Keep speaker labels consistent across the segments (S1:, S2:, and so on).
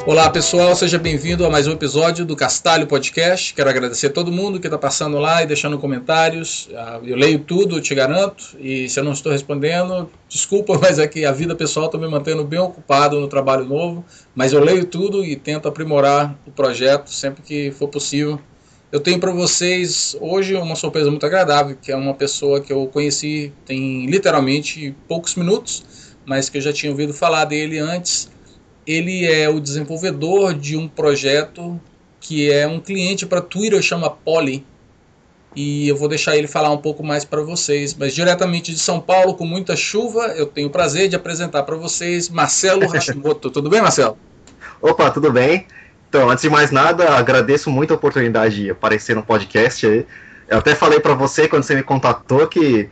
S1: Olá pessoal, seja bem-vindo a mais um episódio do Castalho Podcast. Quero agradecer a todo mundo que está passando lá e deixando comentários. Eu leio tudo, eu te garanto, e se eu não estou respondendo, desculpa, mas é que a vida pessoal está me mantendo bem ocupado no trabalho novo, mas eu leio tudo e tento aprimorar o projeto sempre que for possível. Eu tenho para vocês hoje uma surpresa muito agradável, que é uma pessoa que eu conheci tem literalmente poucos minutos, mas que eu já tinha ouvido falar dele antes. Ele é o desenvolvedor de um projeto que é um cliente para Twitter, chama Polly, e eu vou deixar ele falar um pouco mais para vocês. Mas diretamente de São Paulo, com muita chuva, eu tenho o prazer de apresentar para vocês Marcelo Hashimoto. Tudo bem, Marcelo?
S2: Opa, tudo bem? Então, antes de mais nada, agradeço muito a oportunidade de aparecer no podcast aí. Eu até falei para você quando você me contatou que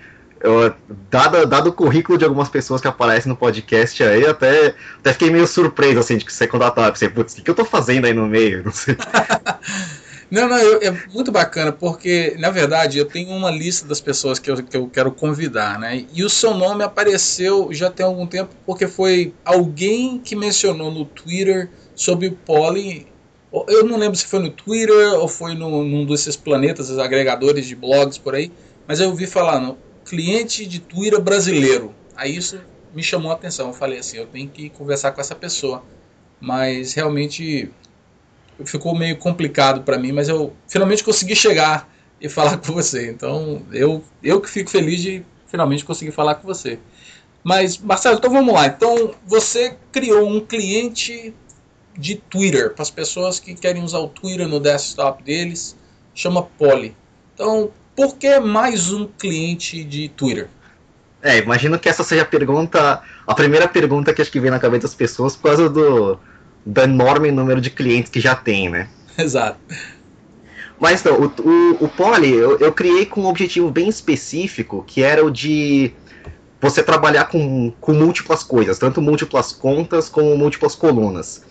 S2: dado o currículo de algumas pessoas que aparecem no podcast aí, até fiquei meio surpreso assim de que você contatava. Pensei, putz, o que eu tô fazendo aí no meio? Não sei.
S1: Não, é muito bacana, porque, na verdade, eu tenho uma lista das pessoas que eu quero convidar, né? E o seu nome apareceu já tem algum tempo, porque foi alguém que mencionou no Twitter sobre o Polly. Eu não lembro se foi no Twitter ou foi num desses planetas, os agregadores de blogs por aí, mas eu ouvi falar, no cliente de Twitter brasileiro. Aí isso me chamou a atenção. Eu falei assim, eu tenho que conversar com essa pessoa. Mas realmente ficou meio complicado para mim, mas eu finalmente consegui chegar e falar com você. Então, eu que fico feliz de finalmente conseguir falar com você. Mas, Marcelo, então vamos lá. Então, você criou um cliente de Twitter para as pessoas que querem usar o Twitter no desktop deles, chama Polly. Então, por que mais um cliente de Twitter?
S2: Imagino que essa seja a primeira pergunta que acho que vem na cabeça das pessoas por causa do enorme número de clientes que já tem, né?
S1: Exato.
S2: Mas não, o Poly eu criei com um objetivo bem específico, que era o de você trabalhar com múltiplas coisas, tanto múltiplas contas como múltiplas colunas.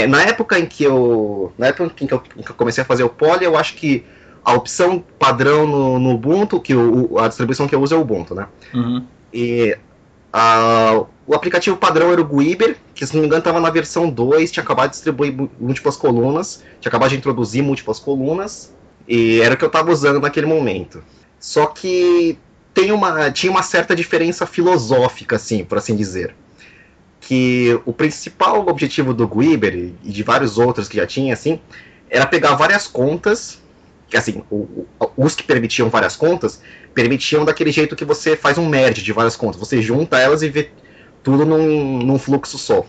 S2: Na época em que eu comecei a fazer o Poly, eu acho que a opção padrão no Ubuntu, a distribuição que eu uso é o Ubuntu, né?
S1: Uhum.
S2: E o aplicativo padrão era o Guiber, que se não me engano estava na versão 2, tinha acabado de distribuir múltiplas colunas, tinha acabado de introduzir múltiplas colunas, e era o que eu estava usando naquele momento. Só que tinha uma certa diferença filosófica, assim, por assim dizer. Que o principal objetivo do Guiber e de vários outros que já tinha, assim, era pegar várias contas, que assim, os que permitiam várias contas, permitiam daquele jeito que você faz um merge de várias contas, você junta elas e vê tudo num fluxo só.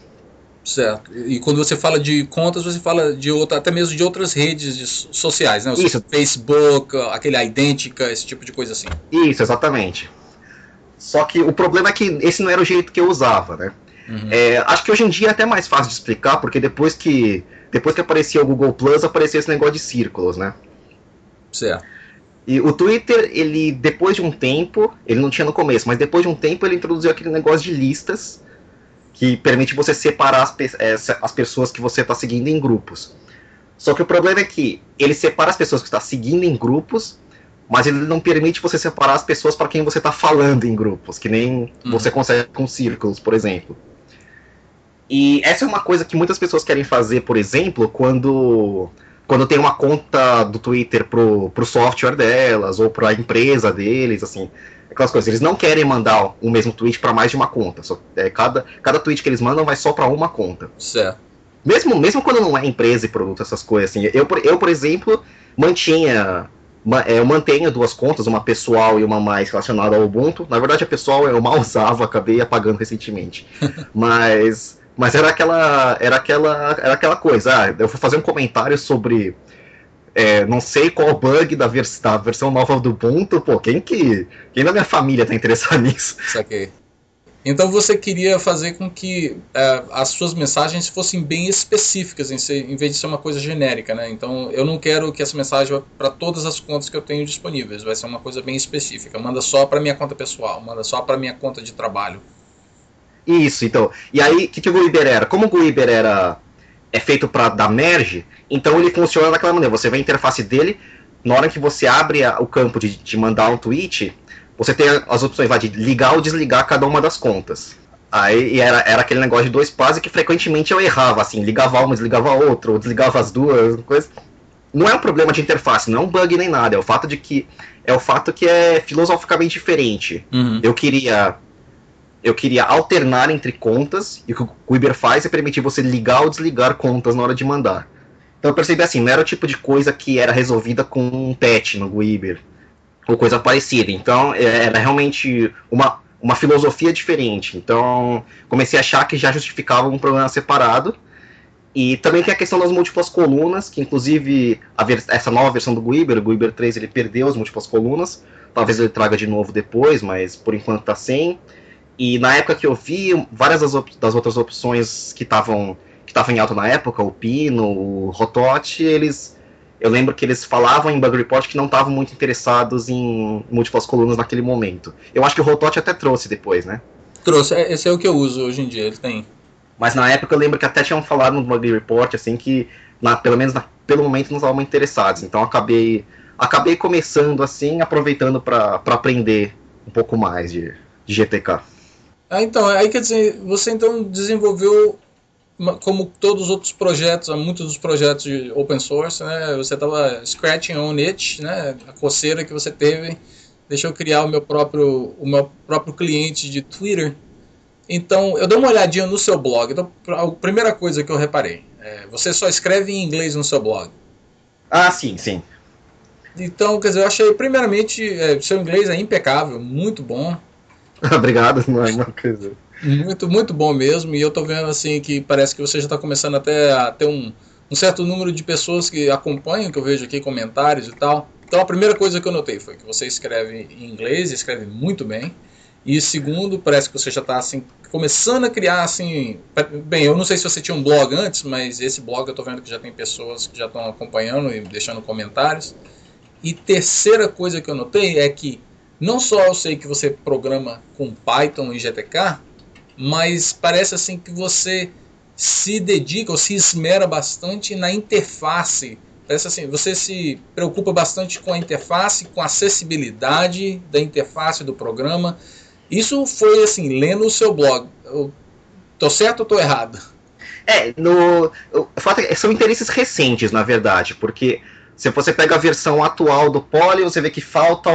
S1: Certo. E quando você fala de contas, você fala de até mesmo de outras redes sociais, né? O
S2: Isso,
S1: Facebook, aquele Idêntica, esse tipo de coisa assim.
S2: isso, exatamente. Só que o problema é que esse não era o jeito que eu usava, né?
S1: Uhum.
S2: Acho que hoje em dia é até mais fácil de explicar, porque depois que aparecia o Google Plus, aparecia esse negócio de círculos, né?
S1: Certo.
S2: E o Twitter, ele, depois de um tempo, ele não tinha no começo, mas depois de um tempo ele introduziu aquele negócio de listas, que permite você separar as pessoas que você está seguindo em grupos. Só que o problema é que ele separa as pessoas que você está seguindo em grupos, mas ele não permite você separar as pessoas para quem você está falando em grupos, que nem você consegue com círculos, por exemplo. E essa é uma coisa que muitas pessoas querem fazer, por exemplo, quando tem uma conta do Twitter pro software delas, ou pra empresa deles, assim, aquelas coisas. Eles não querem mandar o mesmo tweet para mais de uma conta. Cada tweet que eles mandam vai só para uma conta.
S1: Certo.
S2: Mesmo quando não é empresa e produto, essas coisas, assim. Eu por exemplo, eu mantenho duas contas, uma pessoal e uma mais relacionada ao Ubuntu. Na verdade, a pessoal eu mal usava, acabei apagando recentemente. Mas era aquela coisa. Eu fui fazer um comentário sobre não sei qual bug da versão nova do Ubuntu. Pô, quem da minha família tá interessado nisso?
S1: Saquei. Então você queria fazer com que as suas mensagens fossem bem específicas, em vez de ser uma coisa genérica, né? Então eu não quero que essa mensagem vá para todas as contas que eu tenho disponíveis, vai ser uma coisa bem específica. Manda só para minha conta pessoal, manda só para minha conta de trabalho.
S2: Isso, então. E aí, o que o Guiber era? Como o Guiber é feito para dar merge, então ele funciona daquela maneira. Você vê a interface dele, na hora que você abre o campo de mandar um tweet, você tem as opções de ligar ou desligar cada uma das contas. Aí era aquele negócio de dois pares que frequentemente eu errava, assim, ligava uma, desligava a outra, ou desligava as duas, coisa. Não é um problema de interface, não é um bug nem nada, é o fato que é filosoficamente diferente.
S1: Uhum.
S2: Eu queria alternar entre contas, e o que o Uber faz é permitir você ligar ou desligar contas na hora de mandar. Então eu percebi assim, não era o tipo de coisa que era resolvida com um patch no Uber, ou coisa parecida. Então era realmente uma filosofia diferente. Então comecei a achar que já justificava um programa separado. E também tem a questão das múltiplas colunas, que inclusive essa nova versão do Guiber, o Guiber 3, ele perdeu as múltiplas colunas. Talvez ele traga de novo depois, mas por enquanto tá sem. E na época que eu vi, várias das outras opções que estavam em alta na época, o Pino, o Rotot, eu lembro que eles falavam em Bug Report que não estavam muito interessados em múltiplas colunas naquele momento. Eu acho que o Rotot até trouxe depois, né?
S1: Trouxe, esse é o que eu uso hoje em dia, ele tem.
S2: Mas na época eu lembro que até tinham falado no Bug Report, assim, que pelo momento não estavam interessados. Então acabei começando assim, aproveitando para aprender um pouco mais de GTK.
S1: Então, aí quer dizer, você então desenvolveu, como todos os outros projetos, muitos dos projetos de open source, né, você estava scratching on it, né, a coceira que você teve, deixa eu criar o meu próprio cliente de Twitter. Então, eu dei uma olhadinha no seu blog. Então, a primeira coisa que eu reparei, você só escreve em inglês no seu blog.
S2: Ah, sim, sim.
S1: Então, quer dizer, eu achei, primeiramente, seu inglês é impecável, muito bom.
S2: Obrigado, não é uma coisa.
S1: Muito, muito bom mesmo. E eu tô vendo assim que parece que você já está começando até a ter um certo número de pessoas que acompanham, que eu vejo aqui comentários e tal. Então a primeira coisa que eu notei foi que você escreve em inglês, escreve muito bem. E segundo, parece que você já está assim começando a criar assim. Bem, eu não sei se você tinha um blog antes, mas esse blog eu tô vendo que já tem pessoas que já estão acompanhando e deixando comentários. E terceira coisa que eu notei é que não só eu sei que você programa com Python e GTK, mas parece assim que você se dedica ou se esmera bastante na interface. Parece assim, você se preocupa bastante com a interface, com a acessibilidade da interface do programa. Isso foi assim, lendo o seu blog. Eu tô certo ou tô errado?
S2: O fato é que são interesses recentes, na verdade, porque se você pega a versão atual do Poly, você vê que falta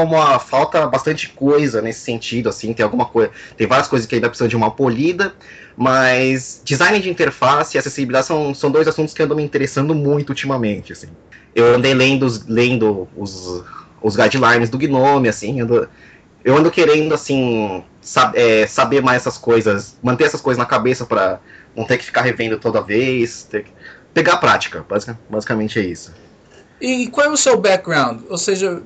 S2: bastante coisa nesse sentido, assim, tem várias coisas que ainda precisam de uma polida, mas design de interface e acessibilidade são dois assuntos que andam me interessando muito ultimamente, assim. Eu andei lendo os guidelines do GNOME, assim, eu ando querendo, assim, saber mais essas coisas, manter essas coisas na cabeça para não ter que ficar revendo toda vez, ter que pegar a prática, basicamente é isso.
S1: E qual é o seu background? Ou seja,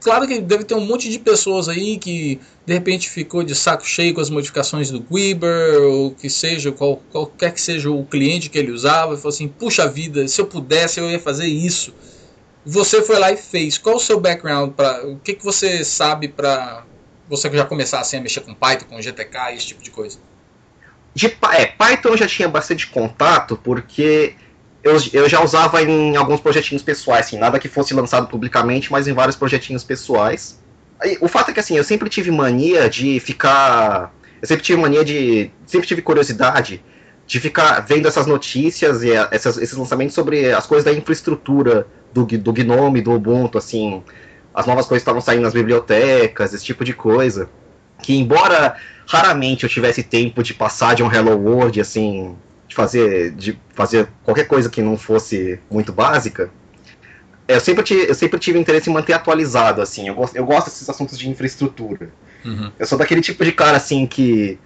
S1: claro que deve ter um monte de pessoas aí que de repente ficou de saco cheio com as modificações do Guiber, ou que seja, qualquer que seja o cliente que ele usava, e falou assim, puxa vida, se eu pudesse eu ia fazer isso. Você foi lá e fez. Qual o seu background? O que você sabe para você já começar assim, a mexer com Python, com GTK, esse tipo de coisa?
S2: Python eu já tinha bastante contato, porque eu já usava em alguns projetinhos pessoais, assim, nada que fosse lançado publicamente, mas em vários projetinhos pessoais. O fato é que assim, eu sempre tive mania de ficar. Sempre tive curiosidade de ficar vendo essas notícias e esses lançamentos sobre as coisas da infraestrutura do GNOME, do Ubuntu, assim, as novas coisas que estavam saindo nas bibliotecas, esse tipo de coisa. Que embora raramente eu tivesse tempo de passar de um Hello World, assim, de fazer qualquer coisa que não fosse muito básica, eu sempre tive interesse em manter atualizado, assim, eu gosto desses assuntos de infraestrutura.
S1: Uhum.
S2: Eu sou daquele tipo de cara, assim, que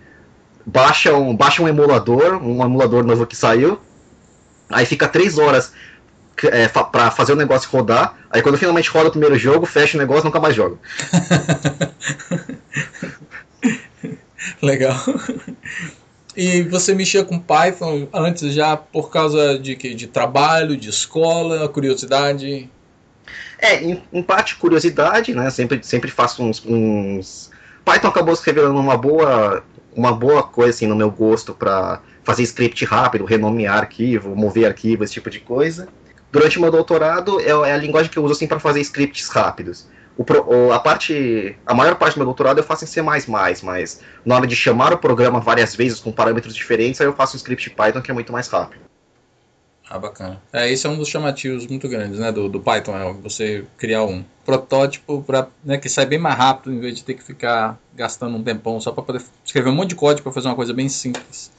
S2: baixa um emulador novo que saiu, aí fica 3 horas pra fazer o negócio rodar, aí quando finalmente roda o primeiro jogo, fecha o negócio e nunca mais joga.
S1: Legal. E você mexia com Python antes já por causa de quê? De trabalho, de escola, curiosidade?
S2: Em parte curiosidade, né? Sempre faço uns. Python acabou se revelando uma boa coisa assim, no meu gosto para fazer script rápido, renomear arquivo, mover arquivo, esse tipo de coisa. Durante o meu doutorado é a linguagem que eu uso assim, para fazer scripts rápidos. a maior parte do meu doutorado eu faço em C++, mas na hora de chamar o programa várias vezes com parâmetros diferentes, aí eu faço um script Python que é muito mais rápido.
S1: Ah, bacana. Esse é um dos chamativos muito grandes, né, do Python, é você criar um protótipo para, né, que sai bem mais rápido, em vez de ter que ficar gastando um tempão só para poder escrever um monte de código para fazer uma coisa bem simples.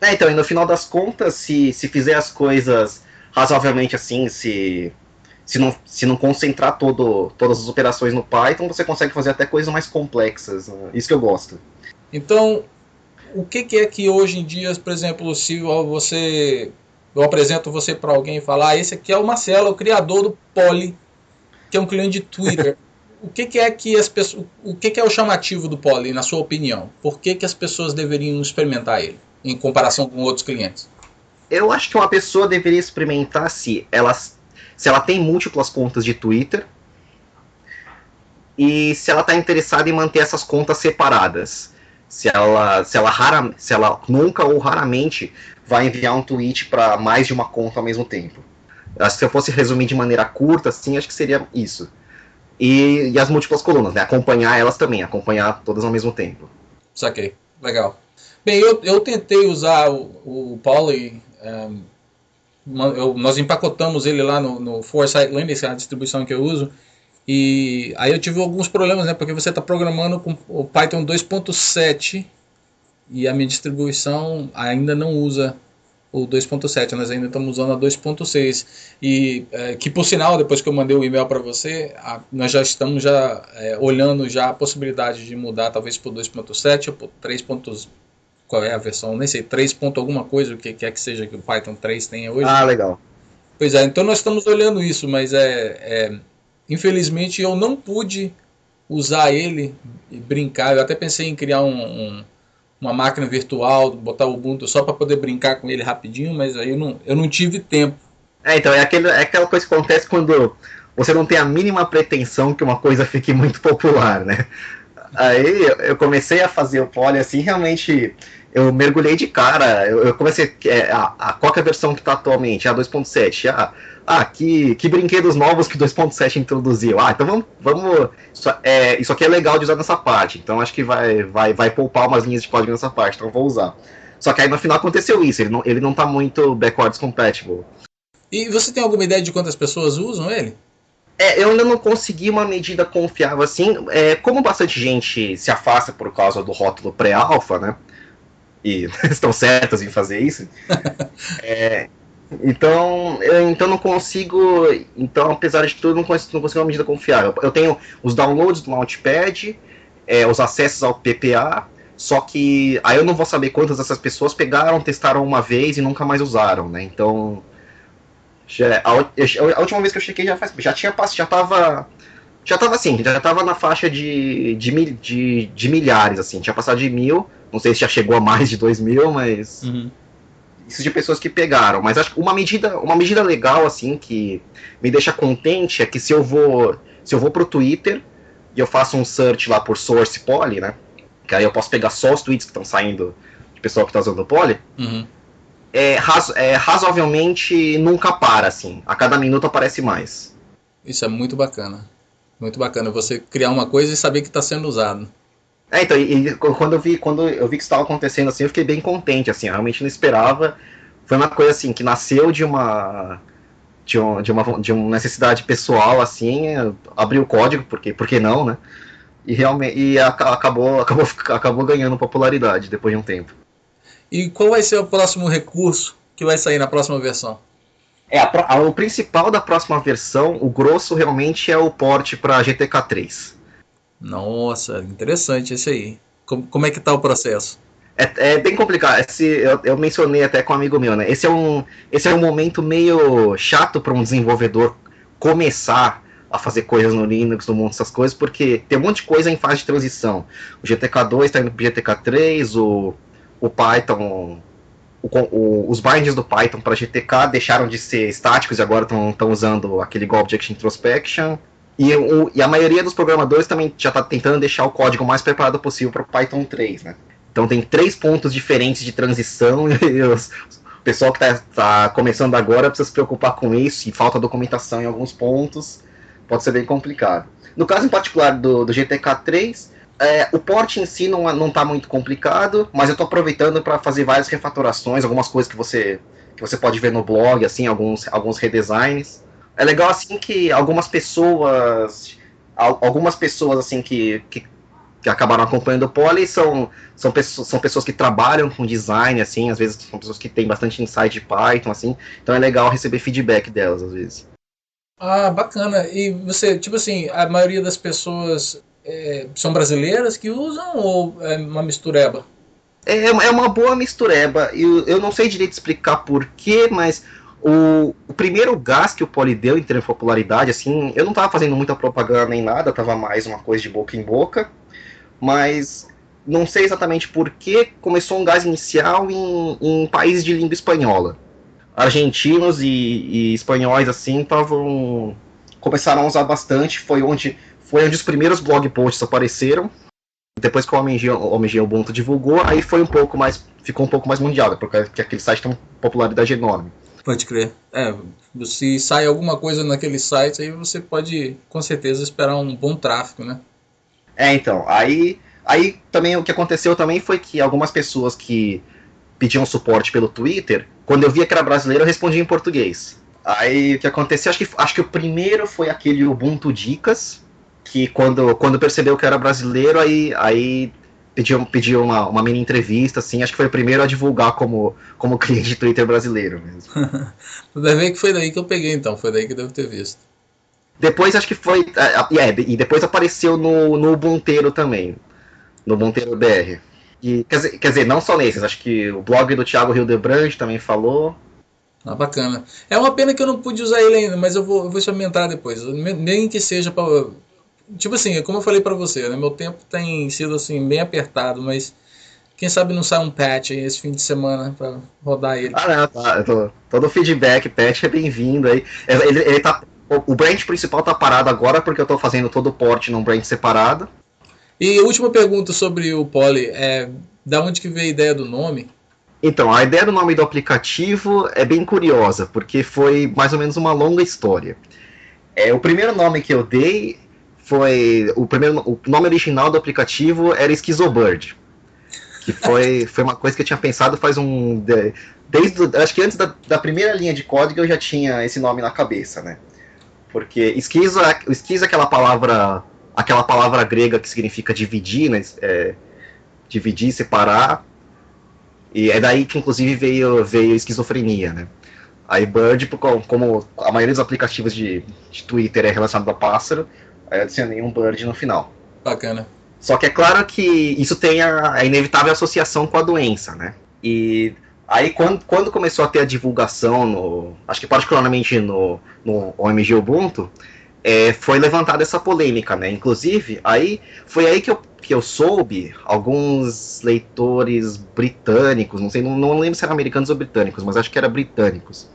S2: Então, e no final das contas, se fizer as coisas razoavelmente assim, se não concentrar todas as operações no Python, você consegue fazer até coisas mais complexas. Né? Isso que eu gosto.
S1: Então, o que é que hoje em dia, por exemplo, se eu apresento você para alguém e falar, esse aqui é o Marcelo, o criador do Poly, que é um cliente de Twitter. O que é que as pessoas, o que é o chamativo do Poly, na sua opinião? Por que as pessoas deveriam experimentar ele, em comparação com outros clientes?
S2: Eu acho que uma pessoa deveria experimentar se ela tem múltiplas contas de Twitter e se ela está interessada em manter essas contas separadas. Se ela nunca ou raramente vai enviar um tweet para mais de uma conta ao mesmo tempo. Se eu fosse resumir de maneira curta, assim, acho que seria isso. E as múltiplas colunas, né? Acompanhar elas também, acompanhar todas ao mesmo tempo.
S1: Saquei, legal. Bem, eu tentei usar o Poly, nós empacotamos ele lá no Foresight Linux, a distribuição que eu uso, e aí eu tive alguns problemas, né? Porque você está programando com o Python 2.7 e a minha distribuição ainda não usa o 2.7, nós ainda estamos usando a 2.6 e que por sinal, depois que eu mandei o e-mail para você, nós já estamos olhando já a possibilidade de mudar talvez para o 2.7 ou para o 3. Qual é a versão? Nem sei, 3. Alguma coisa, o que quer que seja que o Python 3 tenha hoje.
S2: Ah, legal.
S1: Pois é, então nós estamos olhando isso, mas infelizmente eu não pude usar ele e brincar. Eu até pensei em criar uma máquina virtual, botar o Ubuntu só para poder brincar com ele rapidinho, mas aí eu não tive tempo.
S2: Então, é aquela coisa que acontece quando você não tem a mínima pretensão que uma coisa fique muito popular, né? Aí eu comecei a fazer o Poly assim, realmente eu mergulhei de cara. Eu comecei. Qual que é a versão que está atualmente? A 2.7. Que brinquedos novos que 2.7 introduziu. Então vamos. Isso aqui é legal de usar nessa parte. Então acho que vai poupar umas linhas de código nessa parte. Então eu vou usar. Só que aí no final aconteceu isso. Ele não tá muito backwards compatible.
S1: E você tem alguma ideia de quantas pessoas usam ele?
S2: Eu ainda não consegui uma medida confiável assim. Como bastante gente se afasta por causa do rótulo pré-alpha, né? E estão certas em fazer isso. Então, eu não consigo. Então, apesar de tudo, não consigo uma medida confiável. Eu tenho os downloads do Launchpad, os acessos ao PPA, só que aí eu não vou saber quantas dessas pessoas pegaram, testaram uma vez e nunca mais usaram, né? Então, a última vez que eu chequei já tava na faixa de milhares, assim, tinha passado de 1.000, não sei se já chegou a mais de 2.000, mas isso de pessoas que pegaram, mas acho que uma medida legal, assim, que me deixa contente é que se eu vou pro Twitter e eu faço um search lá por source Poly, né, que aí eu posso pegar só os tweets que estão saindo de pessoal que tá usando o Poly, razoavelmente nunca para, assim. A cada minuto aparece mais.
S1: Isso é muito bacana. Muito bacana você criar uma coisa e saber que está sendo usado.
S2: Então, quando eu vi que isso estava acontecendo assim, eu fiquei bem contente, assim, eu realmente não esperava. Foi uma coisa assim que nasceu de uma necessidade pessoal, assim, abri o código, por que não, né? E realmente acabou ganhando popularidade depois de um tempo.
S1: E qual vai ser o próximo recurso que vai sair na próxima versão?
S2: O principal da próxima versão, o grosso realmente é o port para GTK3.
S1: Nossa, interessante esse aí. Como é que tá o processo?
S2: É bem complicado. Eu mencionei até com um amigo meu, né? Esse é um momento meio chato para um desenvolvedor começar a fazer coisas no Linux, no mundo dessas coisas, porque tem um monte de coisa em fase de transição. O GTK2 está indo para o GTK3, o Python, os bindings do Python para GTK deixaram de ser estáticos e agora estão usando aquele Go Object Introspection. E a maioria dos programadores também já está tentando deixar o código mais preparado possível para o Python 3, né? Então tem 3 pontos diferentes de transição e o pessoal que está começando agora precisa se preocupar com isso, e falta documentação em alguns pontos, pode ser bem complicado. No caso em particular do GTK 3, o port em si não tá muito complicado, mas eu tô aproveitando para fazer várias refatorações, algumas coisas que você pode ver no blog, assim, alguns redesigns. É legal assim que algumas pessoas assim que acabaram acompanhando o Poly são pessoas que trabalham com design, assim, às vezes são pessoas que têm bastante insight de Python, assim, então é legal receber feedback delas, às vezes.
S1: Ah, bacana. E você, tipo assim, a maioria das pessoas são brasileiras que usam ou é uma mistureba?
S2: É uma boa mistureba, eu não sei direito explicar porquê, mas o primeiro gás que o Poly deu em termos de popularidade, assim, eu não tava fazendo muita propaganda nem nada, tava mais uma coisa de boca em boca, mas não sei exatamente por que começou um gás inicial em países de língua espanhola. Argentinos e espanhóis assim começaram a usar bastante, foi onde os primeiros blog posts apareceram. Depois que o OMG Ubuntu divulgou, aí ficou um pouco mais mundial, porque aquele site tem uma popularidade enorme.
S1: Pode crer. Se sai alguma coisa naquele site, aí você pode com certeza esperar um bom tráfego, né?
S2: Então, aí também o que aconteceu também foi que algumas pessoas que pediam suporte pelo Twitter, quando eu via que era brasileiro, eu respondia em português. Aí o que aconteceu, acho que o primeiro foi aquele Ubuntu Dicas, que quando percebeu que era brasileiro, aí pediu uma mini entrevista, assim, acho que foi o primeiro a divulgar como cliente de Twitter brasileiro mesmo.
S1: Deve ver que foi daí que eu peguei, então, foi daí que eu devo ter visto.
S2: Depois acho que foi. E depois apareceu no Ubunteiro também. No Ubunteiro BR. E, quer dizer, não só nesses, acho que o blog do Thiago Hildebrand também falou.
S1: Ah, bacana. É uma pena que eu não pude usar ele ainda, mas eu vou experimentar depois. Nem que seja para. Tipo assim, como eu falei pra você, né? Meu tempo tem sido assim, bem apertado, mas quem sabe não sai um patch aí esse fim de semana pra rodar ele.
S2: Ah, não, tá. Todo feedback, patch é bem-vindo aí. Ele tá. O branch principal tá parado agora porque eu tô fazendo todo o port num branch separado.
S1: E última pergunta sobre o Poly, da onde que veio a ideia do nome?
S2: Então, a ideia do nome do aplicativo é bem curiosa, porque foi mais ou menos uma longa história. O primeiro nome que eu dei o nome original do aplicativo era Schizobird, que foi uma coisa que eu tinha pensado faz acho que antes da primeira linha de código eu já tinha esse nome na cabeça, né? Porque esquizo é aquela palavra grega que significa dividir, né? Dividir, separar, e é daí que inclusive veio esquizofrenia, né? Aí Bird, como a maioria dos aplicativos de Twitter é relacionado a pássaro, aí eu adicionei um Bird no final.
S1: Bacana.
S2: Só que é claro que isso tem a inevitável associação com a doença, né? E aí quando começou a ter a divulgação, acho que particularmente no OMG Ubuntu, foi levantada essa polêmica, né? Inclusive, foi aí que eu soube, alguns leitores britânicos, não sei, não lembro se eram americanos ou britânicos, mas acho que era britânicos,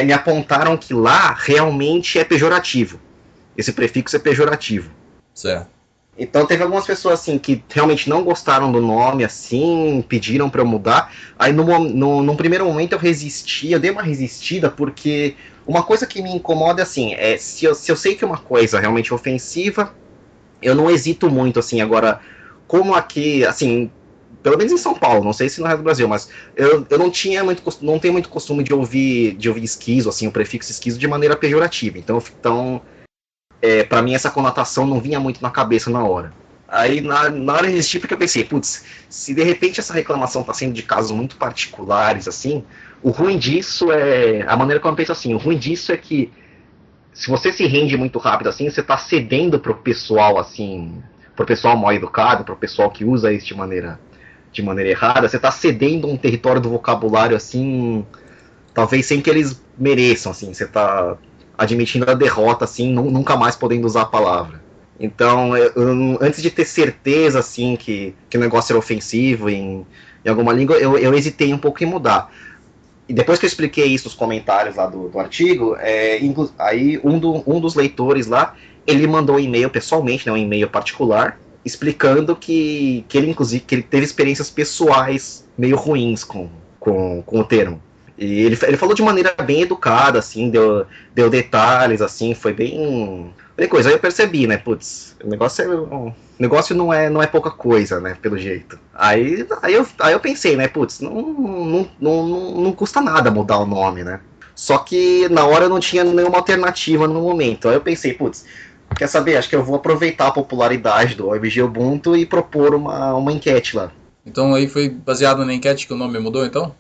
S2: me apontaram que lá realmente é pejorativo. Esse prefixo é pejorativo.
S1: Certo.
S2: Então teve algumas pessoas assim que realmente não gostaram do nome, assim, pediram para eu mudar. Aí num primeiro momento eu resisti, eu dei uma resistida, porque uma coisa que me incomoda assim, se eu sei que uma coisa é realmente ofensiva, eu não hesito muito, assim, agora, como aqui, assim, pelo menos em São Paulo, não sei se no resto do Brasil, mas eu não tenho muito costume de ouvir esquizo, assim, o prefixo esquizo de maneira pejorativa. Então para mim essa conotação não vinha muito na cabeça na hora. Aí na hora eu resisti porque eu pensei, putz, se de repente essa reclamação está sendo de casos muito particulares, assim, o ruim disso a maneira como eu penso assim, o ruim disso é que se você se rende muito rápido assim, você está cedendo pro pessoal assim, pro pessoal mal educado, pro pessoal que usa isso de maneira errada, você está cedendo um território do vocabulário assim, talvez sem que eles mereçam, assim, você está admitindo a derrota assim, nunca mais podendo usar a palavra. Então, antes de ter certeza assim que o negócio era ofensivo em alguma língua, eu hesitei um pouco em mudar. E depois que eu expliquei isso nos comentários lá do artigo, aí um dos leitores lá, ele mandou um e-mail pessoalmente, né, um e-mail particular, explicando que ele, inclusive, que ele teve experiências pessoais meio ruins com o termo. E ele falou de maneira bem educada, assim, deu detalhes, assim, foi bem Aí eu percebi, né, putz, o negócio não é pouca coisa, né, pelo jeito. Aí eu pensei, né, putz, não custa nada mudar o nome, né. Só que na hora eu não tinha nenhuma alternativa no momento. Aí eu pensei, putz, quer saber, acho que eu vou aproveitar a popularidade do OMG Ubuntu e propor uma enquete lá.
S1: Então aí foi baseado na enquete que o nome mudou, então?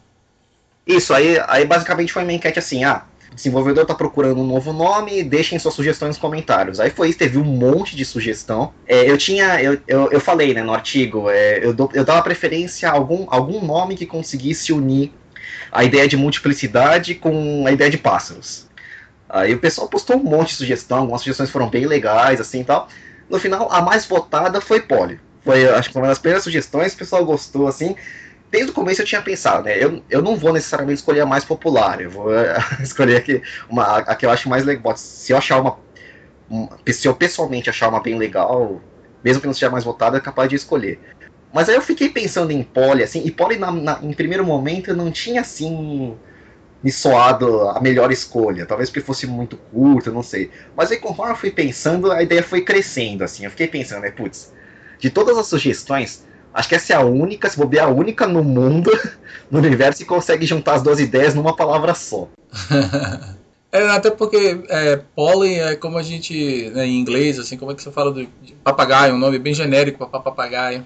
S2: Isso, aí basicamente foi uma enquete assim, o desenvolvedor está procurando um novo nome, deixem suas sugestões nos comentários. Aí foi isso, teve um monte de sugestão. Eu falei, né, no artigo, eu dava preferência a algum nome que conseguisse unir a ideia de multiplicidade com a ideia de pássaros. Aí o pessoal postou um monte de sugestão, algumas sugestões foram bem legais, assim e tal. No final, a mais votada foi Polly. Acho que foi uma das primeiras sugestões, o pessoal gostou, assim. Desde o começo eu tinha pensado, né? Eu não vou necessariamente escolher a mais popular, eu vou escolher a que eu acho mais legal. Se eu pessoalmente achar uma bem legal, mesmo que não seja mais votada, é capaz de escolher. Mas aí eu fiquei pensando em Polly, assim, e Polly em primeiro momento não tinha assim me soado a melhor escolha, talvez porque fosse muito curto, não sei. Mas aí conforme eu fui pensando, a ideia foi crescendo, assim, eu fiquei pensando, né, putz, de todas as sugestões, acho que essa é a única, se bobear, a única no mundo, no universo, que consegue juntar as duas ideias numa palavra só.
S1: Até porque pollen é como a gente, né, em inglês, assim, como é que você fala de papagaio, um nome bem genérico para papagaio.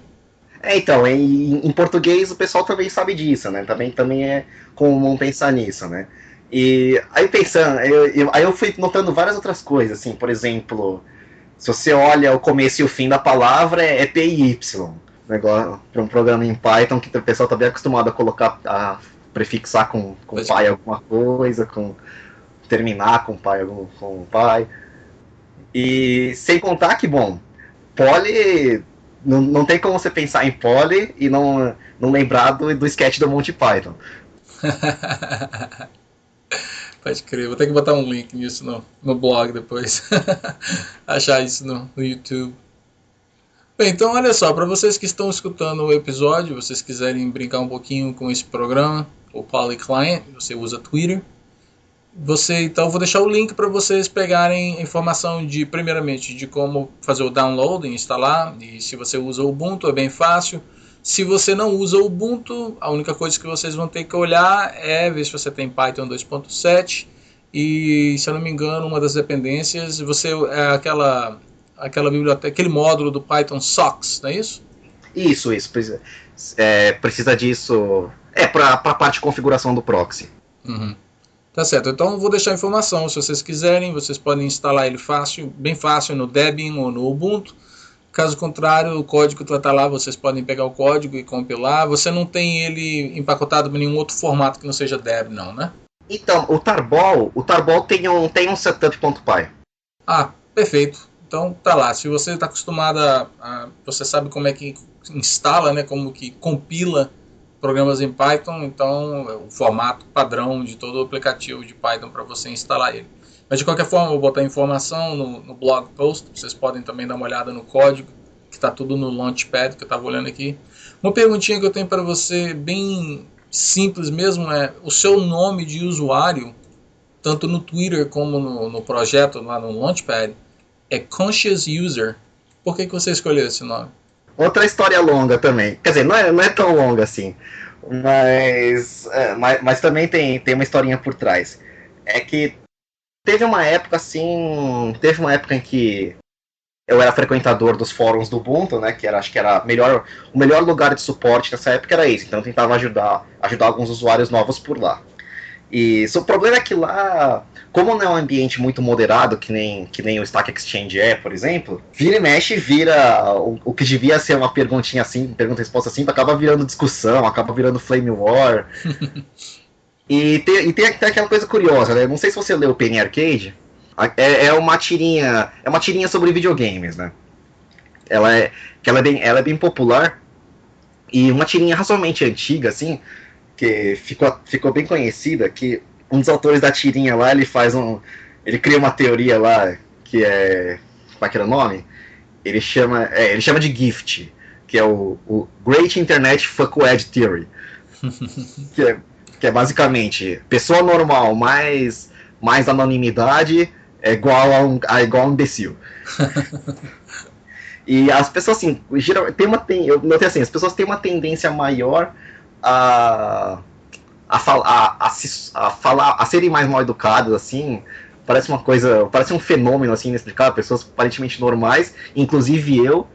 S2: Então, em português o pessoal também sabe disso, né? Também é comum pensar nisso, né? E aí pensando, aí eu fui notando várias outras coisas, assim, por exemplo, se você olha o começo e o fim da palavra, é PY. Negócio para um programa em Python que o pessoal está bem acostumado a colocar, a prefixar com pai alguma coisa, com terminar com pai. E sem contar que, bom, Poly não tem como você pensar em Poly e não lembrar do sketch do Monty Python.
S1: Pode crer, vou ter que botar um link nisso no blog depois. Achar isso no YouTube. Bem, então olha só, para vocês que estão escutando o episódio, vocês quiserem brincar um pouquinho com esse programa, o Poly Client, você usa Twitter. Então vou deixar o link para vocês pegarem informação primeiramente de como fazer o download e instalar. E se você usa o Ubuntu é bem fácil. Se você não usa o Ubuntu, a única coisa que vocês vão ter que olhar é ver se você tem Python 2.7 e, se eu não me engano, uma das dependências é aquela biblioteca, aquele módulo do Python socks, não é isso?
S2: Isso. Precisa disso. Para a parte de configuração do proxy.
S1: Uhum. Tá certo, então vou deixar a informação, se vocês quiserem, vocês podem instalar ele bem fácil no Debian ou no Ubuntu. Caso contrário, o código está lá, vocês podem pegar o código e compilar. Você não tem ele empacotado em nenhum outro formato que não seja Deb, não, né?
S2: Então, o Tarball tem um setup.py.
S1: Ah, perfeito. Então tá lá. Se você está acostumado você sabe como é que instala, né? Como que compila programas em Python, então é o formato padrão de todo o aplicativo de Python para você instalar ele. Mas de qualquer forma, eu vou botar informação no blog post, vocês podem também dar uma olhada no código, que está tudo no Launchpad, que eu estava olhando aqui. Uma perguntinha que eu tenho para você, bem simples mesmo, é o seu nome de usuário, tanto no Twitter como no projeto, lá no Launchpad, é Conscious User. Por que você escolheu esse nome?
S2: Outra história longa também. Quer dizer, não é tão longa assim. Mas também tem uma historinha por trás. É que teve uma época em que eu era frequentador dos fóruns do Ubuntu, né? Acho que era o melhor lugar de suporte nessa época era esse. Então eu tentava ajudar alguns usuários novos por lá. E o problema é que lá, como não é um ambiente muito moderado, que nem o Stack Exchange é, por exemplo, vira e mexe, vira o que devia ser uma perguntinha assim, pergunta e resposta assim, acaba virando discussão, acaba virando flame war. E tem aquela coisa curiosa, né? Não sei se você leu o Penny Arcade, é uma tirinha sobre videogames, né? Ela é bem popular, e uma tirinha razoavelmente antiga, assim, que ficou bem conhecida, que um dos autores da tirinha lá, ele cria uma teoria lá, que é, como é que era o nome? Ele chama de GIFT, que é o Great Internet Fuckhead Theory, que é basicamente pessoa normal mais anonimidade é igual a um imbecil. E as pessoas, assim, eu notei assim, as pessoas têm uma tendência maior a serem mais mal educadas, assim. Parece um fenômeno, assim, inexplicável. Pessoas aparentemente normais, inclusive eu,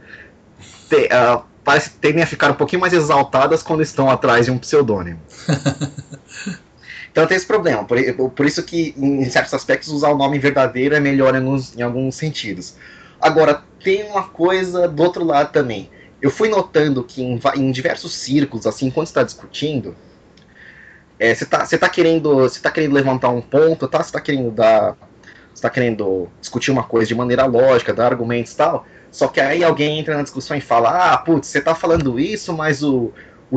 S2: tendem a ficar um pouquinho mais exaltadas quando estão atrás de um pseudônimo. Então tem esse problema. Por isso que, em certos aspectos, usar o nome verdadeiro é melhor em alguns sentidos. Agora, tem uma coisa do outro lado também. Eu fui notando que em diversos círculos, assim, quando você está discutindo, você tá querendo levantar um ponto, tá? Você tá querendo discutir uma coisa de maneira lógica, dar argumentos e tal. Só que aí alguém entra na discussão e fala: ah, putz, você tá falando isso, mas o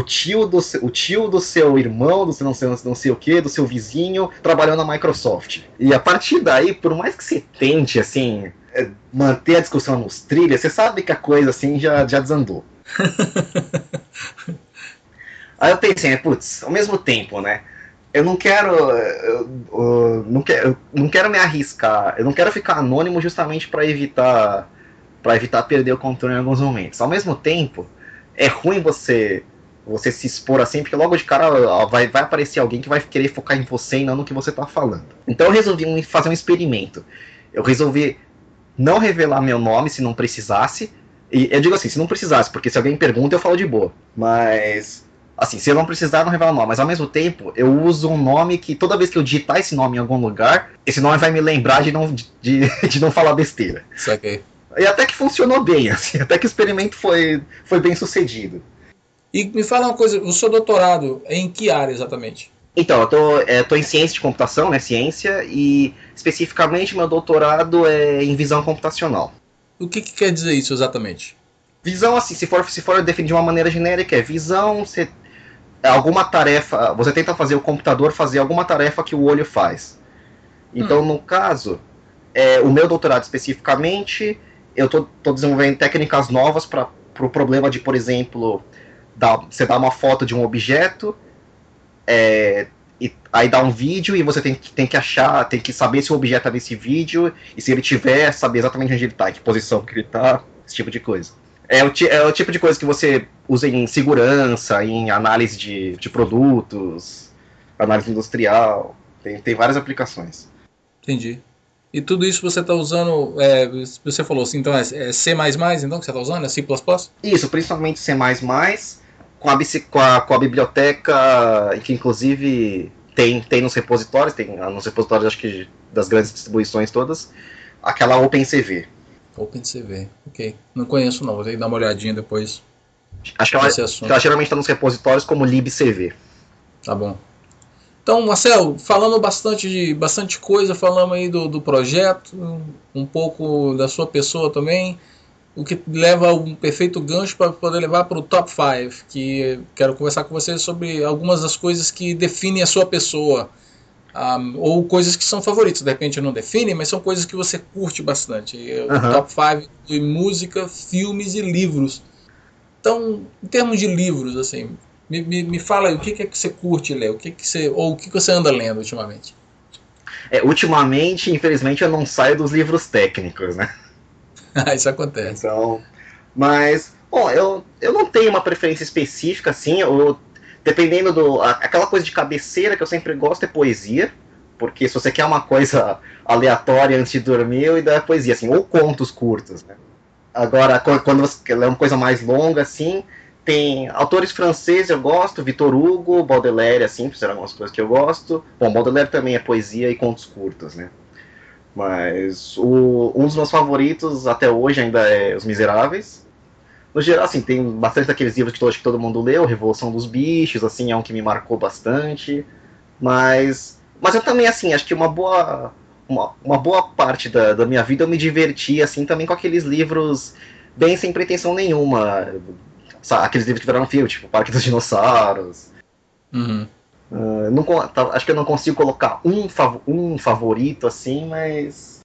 S2: tio do seu irmão, do seu não sei o que, do seu vizinho, trabalhou na Microsoft. E a partir daí, por mais que você tente, assim, manter a discussão nos trilhos, você sabe que a coisa, assim, já desandou. Aí eu pensei, putz, ao mesmo tempo, né? Eu não quero. Não quero me arriscar. Eu não quero ficar anônimo justamente para evitar perder o controle em alguns momentos. Ao mesmo tempo, é ruim você se expor assim, porque logo de cara vai aparecer alguém que vai querer focar em você e não no que você tá falando. Então eu resolvi fazer um experimento. Eu resolvi não revelar meu nome se não precisasse. E eu digo assim, se não precisasse, porque se alguém pergunta eu falo de boa. Mas, assim, se eu não precisar, eu não revelo o nome. Mas ao mesmo tempo, eu uso um nome que toda vez que eu digitar esse nome em algum lugar, esse nome vai me lembrar de não falar besteira.
S1: Saquei.
S2: E até que funcionou bem, assim, até que o experimento foi bem sucedido.
S1: E me fala uma coisa, o seu doutorado é em que área exatamente?
S2: Então, eu tô em ciência de computação, né, ciência, e especificamente meu doutorado é em visão computacional.
S1: O que quer dizer isso exatamente?
S2: Visão, assim, se for definir de uma maneira genérica, é visão, alguma tarefa, você tenta fazer o computador fazer alguma tarefa que o olho faz. Então, no caso, o meu doutorado especificamente, eu tô desenvolvendo técnicas novas para o problema de, por exemplo, você dá uma foto de um objeto, e aí dá um vídeo e você tem que saber se o objeto está nesse vídeo, e se ele tiver, saber exatamente onde ele está, em que posição que ele está, esse tipo de coisa. É o tipo de coisa que você usa em segurança, em análise de produtos, análise industrial, tem várias aplicações.
S1: Entendi. E tudo isso você está usando, você falou assim, então é C++, então, que você está usando? É C++?
S2: Isso, principalmente C++, com a biblioteca, que inclusive tem nos repositórios, acho que das grandes distribuições todas, aquela OpenCV.
S1: OpenCV, ok. Não conheço não, vou ter que dar uma olhadinha depois.
S2: Acho que ela geralmente está nos repositórios como libcv.
S1: Tá bom. Então, Marcelo, falamos bastante coisa, falamos aí do projeto, um pouco da sua pessoa também, o que leva um perfeito gancho para poder levar para o Top 5, que quero conversar com você sobre algumas das coisas que definem a sua pessoa, ou coisas que são favoritas, de repente não definem, mas são coisas que você curte bastante. O Top 5 inclui música, filmes e livros. Então, em termos de livros, assim, me fala aí, o que é que você curte ler? O que você anda lendo ultimamente?
S2: Ultimamente, infelizmente, eu não saio dos livros técnicos, né?
S1: Isso acontece.
S2: Então, mas, bom, eu não tenho uma preferência específica, assim, dependendo aquela coisa de cabeceira que eu sempre gosto é poesia, porque se você quer uma coisa aleatória antes de dormir, eu ideia é poesia, assim, ou contos curtos, né? Agora, quando você quer ler uma coisa mais longa, assim, tem autores franceses, eu gosto, Victor Hugo, Baudelaire, assim, serão algumas coisas que eu gosto. Bom, Baudelaire também é poesia e contos curtos, né? Mas um dos meus favoritos até hoje ainda é Os Miseráveis. No geral, assim, tem bastante daqueles livros que acho que todo mundo leu, Revolução dos Bichos, assim, é um que me marcou bastante. Mas eu também, assim, acho que uma boa parte da minha vida eu me diverti, assim, também com aqueles livros bem sem pretensão nenhuma. Sabe, aqueles livros que viraram filme, tipo Parque dos Dinossauros.
S1: Uhum.
S2: Acho que eu não consigo colocar um favorito, assim, mas...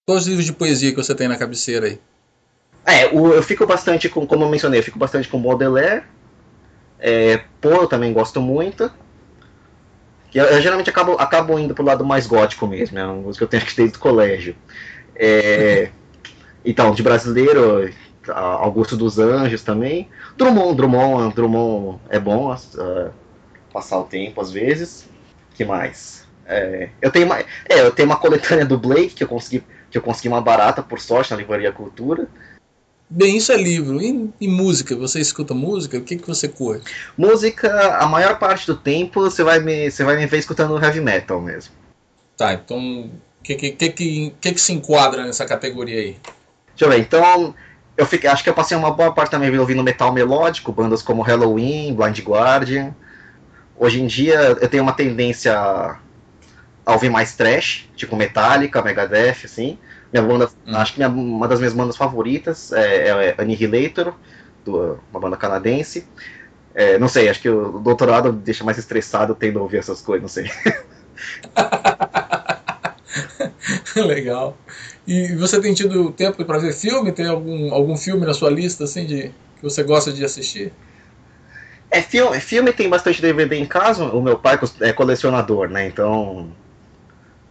S1: Quais os livros de poesia que você tem na cabeceira aí?
S2: Eu fico bastante com, como eu mencionei, eu fico bastante com Baudelaire. Poe eu também gosto muito. Que eu geralmente acabo indo pro lado mais gótico mesmo, é uma música que eu tenho acho que desde o colégio. Então, de brasileiro, Augusto dos Anjos também. Drummond é bom passar o tempo às vezes. Que mais? Eu tenho uma coletânea do Blake que eu consegui uma barata, por sorte, na Livraria Cultura.
S1: Bem, isso é livro. E música? Você escuta música? O que você curte?
S2: Música, a maior parte do tempo você vai me ver escutando heavy metal mesmo.
S1: Tá, então o que se enquadra nessa categoria aí?
S2: Deixa eu ver, então acho que eu passei uma boa parte também ouvindo metal melódico, bandas como Halloween, Blind Guardian. Hoje em dia eu tenho uma tendência a ouvir mais trash, tipo Metallica, Megadeth, assim. Minha banda, acho que uma das minhas bandas favoritas é Annihilator, uma banda canadense. Não sei, acho que o doutorado me deixa mais estressado tendo a ouvir essas coisas, não sei.
S1: Legal. E você tem tido tempo para ver filme? Tem algum filme na sua lista assim que você gosta de assistir?
S2: Filme tem bastante DVD em casa. O meu pai é colecionador, né? Então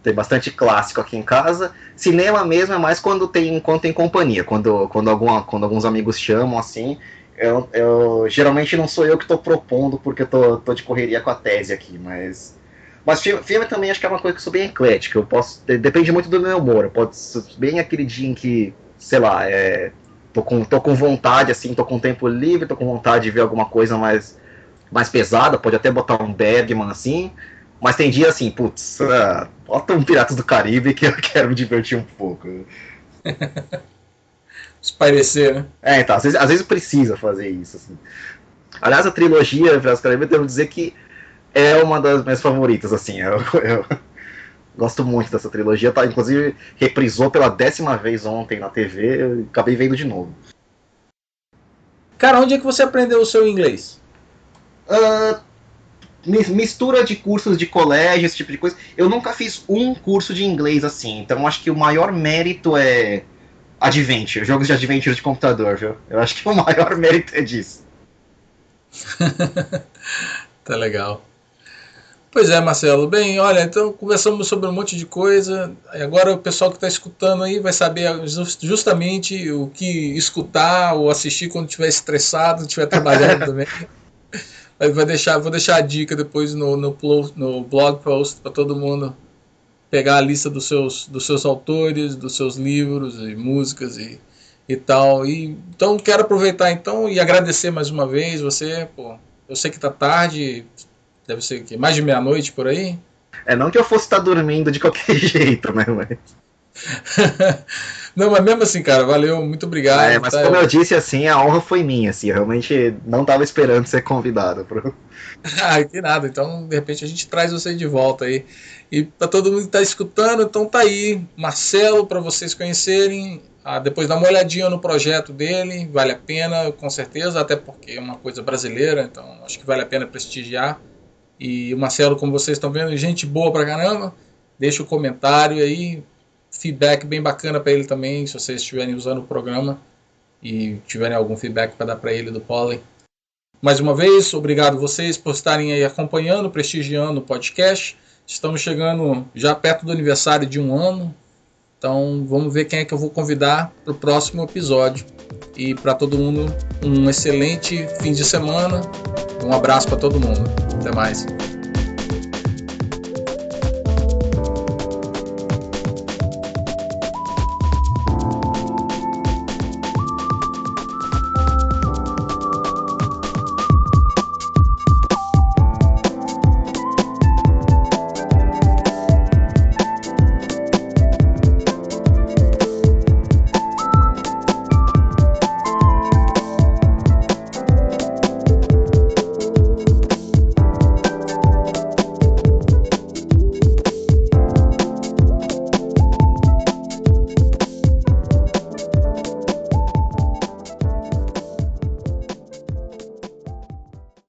S2: tem bastante clássico aqui em casa. Cinema mesmo é mais quando tem companhia, quando alguns amigos chamam, assim. Eu geralmente não sou eu que estou propondo, porque eu tô de correria com a tese aqui, mas filme também acho que é uma coisa que eu sou bem eclética. Depende muito do meu humor. Pode ser bem aquele dia em que, sei lá, tô com vontade, assim, tô com tempo livre, tô com vontade de ver alguma coisa mais pesada, pode até botar um Bergman, assim. Mas tem dia assim, putz, bota um Piratas do Caribe que eu quero me divertir um pouco.
S1: Espairecer, né?
S2: Então, às vezes precisa fazer isso, assim. Aliás, a trilogia Piratas do Caribe, eu devo dizer que é uma das minhas favoritas, assim. Eu gosto muito dessa trilogia, tá? Inclusive, reprisou pela 10ª vez ontem na TV, eu acabei vendo de novo.
S1: Cara, onde é que você aprendeu o seu inglês?
S2: Mistura de cursos de colégio, esse tipo de coisa. Eu nunca fiz um curso de inglês assim, então acho que o maior mérito é Adventure, jogos de Adventure de computador, viu? Eu acho que o maior mérito é disso.
S1: Tá legal. Pois é, Marcelo. Bem, olha, então conversamos sobre um monte de coisa. Agora o pessoal que está escutando aí vai saber justamente o que escutar ou assistir quando estiver estressado, estiver trabalhando também. Vou deixar a dica depois no blog post para todo mundo pegar a lista dos seus autores, dos seus livros e músicas e tal. Então quero aproveitar então e agradecer mais uma vez você. Pô, eu sei que tá tarde, deve ser que mais de meia-noite por aí.
S2: Não que eu fosse estar dormindo de qualquer jeito, né?
S1: Não, mas mesmo assim, cara, valeu, muito obrigado.
S2: Mas como eu disse, assim, a honra foi minha, assim, eu realmente não estava esperando ser convidado.
S1: Que nada, então de repente a gente traz você de volta aí. E para todo mundo que está escutando, então tá aí, Marcelo, para vocês conhecerem, depois dá uma olhadinha no projeto dele, vale a pena, com certeza, até porque é uma coisa brasileira, então acho que vale a pena prestigiar. E o Marcelo, como vocês estão vendo, gente boa pra caramba, deixa o comentário aí, feedback bem bacana para ele também, se vocês estiverem usando o programa e tiverem algum feedback para dar para ele do Pollen. Mais uma vez, obrigado vocês por estarem aí acompanhando, prestigiando o podcast. Estamos chegando já perto do aniversário de 1 ano, então vamos ver quem é que eu vou convidar para o próximo episódio. E para todo mundo, um excelente fim de semana. Um abraço para todo mundo. Até mais.